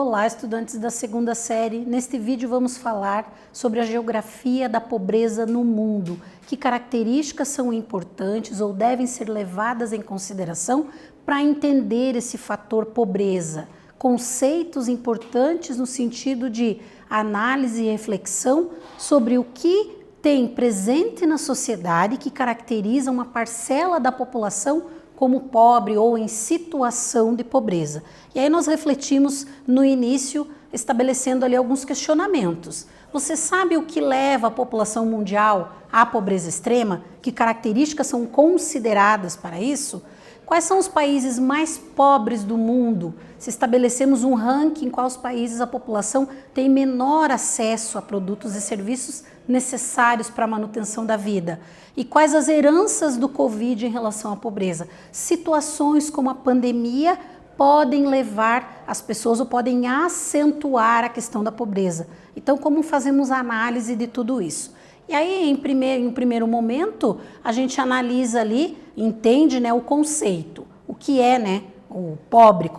Olá, estudantes da segunda série. Neste vídeo vamos falar sobre a geografia da pobreza no mundo. Que características são importantes ou devem ser levadas em consideração para entender esse fator pobreza? Conceitos importantes no sentido de análise e reflexão sobre o que tem presente na sociedade que caracteriza uma parcela da população como pobre ou em situação de pobreza. E aí nós refletimos no início, estabelecendo ali alguns questionamentos. Você sabe o que leva a população mundial à pobreza extrema? Que características são consideradas para isso? Quais são os países mais pobres do mundo? Se estabelecemos um ranking em quais países a população tem menor acesso a produtos e serviços necessários para a manutenção da vida. E quais as heranças do Covid em relação à pobreza? Situações como a pandemia podem levar as pessoas ou podem acentuar a questão da pobreza. Então, como fazemos a análise de tudo isso? E aí, em primeiro momento, a gente analisa ali, entende, né, o conceito. O que é, né, o pobre?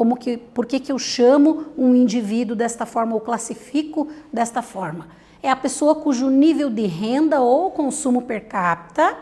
Por que eu chamo um indivíduo desta forma ou classifico desta forma? É a pessoa cujo nível de renda ou consumo per capita,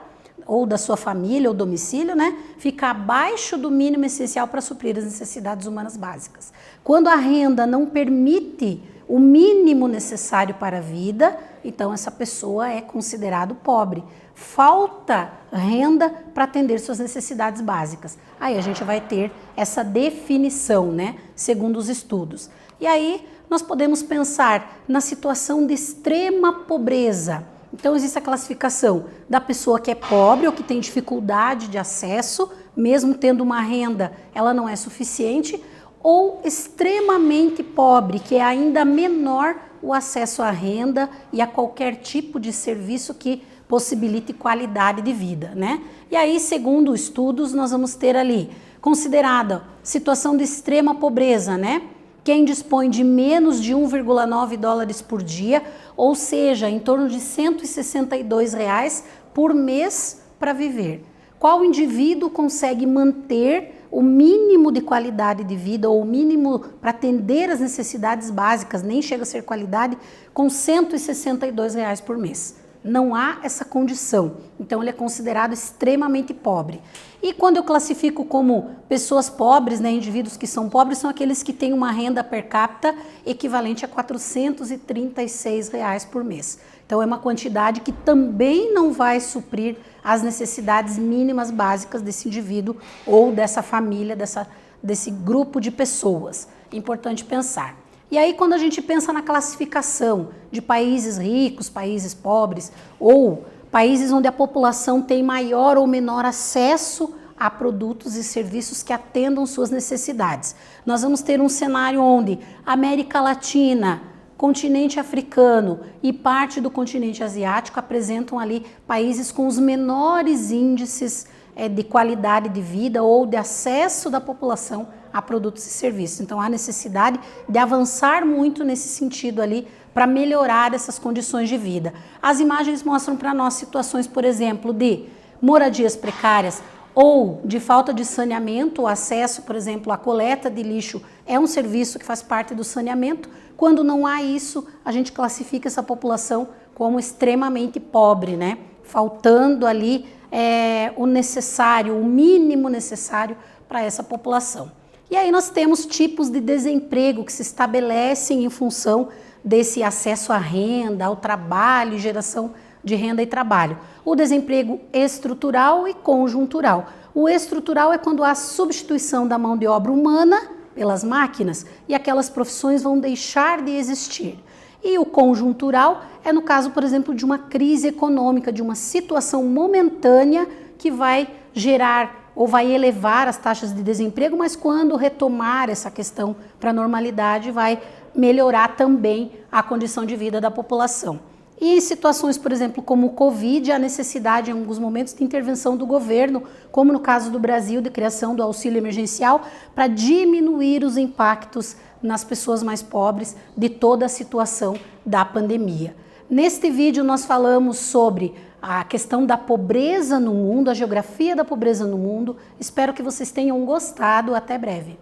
ou da sua família ou domicílio, né, fica abaixo do mínimo essencial para suprir as necessidades humanas básicas. Quando a renda não permite o mínimo necessário para a vida, então essa pessoa é considerado pobre. Falta renda para atender suas necessidades básicas. Aí a gente vai ter essa definição, né, segundo os estudos. E aí nós podemos pensar na situação de extrema pobreza. Então existe a classificação da pessoa que é pobre ou que tem dificuldade de acesso, mesmo tendo uma renda, ela não é suficiente, ou extremamente pobre, que é ainda menor o acesso à renda e a qualquer tipo de serviço que possibilite qualidade de vida, né? E aí, segundo estudos, nós vamos ter ali considerada situação de extrema pobreza, né? Quem dispõe de menos de 1,9 dólares por dia, ou seja, em torno de R$ 162 por mês para viver. Qual indivíduo consegue manter o mínimo de qualidade de vida ou o mínimo para atender as necessidades básicas, nem chega a ser qualidade, com R$ 162 por mês? Não há essa condição, então ele é considerado extremamente pobre. E quando eu classifico como pessoas pobres, né, indivíduos que são pobres, são aqueles que têm uma renda per capita equivalente a R$ 436 por mês. Então é uma quantidade que também não vai suprir as necessidades mínimas básicas desse indivíduo ou dessa família, desse grupo de pessoas. Importante pensar. E aí, quando a gente pensa na classificação de países ricos, países pobres, ou países onde a população tem maior ou menor acesso a produtos e serviços que atendam suas necessidades, nós vamos ter um cenário onde América Latina, continente africano e parte do continente asiático apresentam ali países com os menores índices de qualidade de vida ou de acesso da população a produtos e serviços. Então há necessidade de avançar muito nesse sentido ali para melhorar essas condições de vida. As imagens mostram para nós situações, por exemplo, de moradias precárias ou de falta de saneamento. O acesso, por exemplo, à coleta de lixo é um serviço que faz parte do saneamento. Quando não há isso, a gente classifica essa população como extremamente pobre, né? Faltando ali o necessário, o mínimo necessário para essa população. E aí nós temos tipos de desemprego que se estabelecem em função desse acesso à renda, ao trabalho e geração de renda e trabalho. O desemprego estrutural e conjuntural. O estrutural é quando há substituição da mão de obra humana pelas máquinas e aquelas profissões vão deixar de existir. E o conjuntural é no caso, por exemplo, de uma crise econômica, de uma situação momentânea que vai gerar ou vai elevar as taxas de desemprego, mas quando retomar essa questão para a normalidade, vai melhorar também a condição de vida da população. E em situações, por exemplo, como o Covid, a necessidade em alguns momentos de intervenção do governo, como no caso do Brasil, de criação do auxílio emergencial, para diminuir os impactos nas pessoas mais pobres de toda a situação da pandemia. Neste vídeo nós falamos sobre a questão da pobreza no mundo, a geografia da pobreza no mundo. Espero que vocês tenham gostado. Até breve.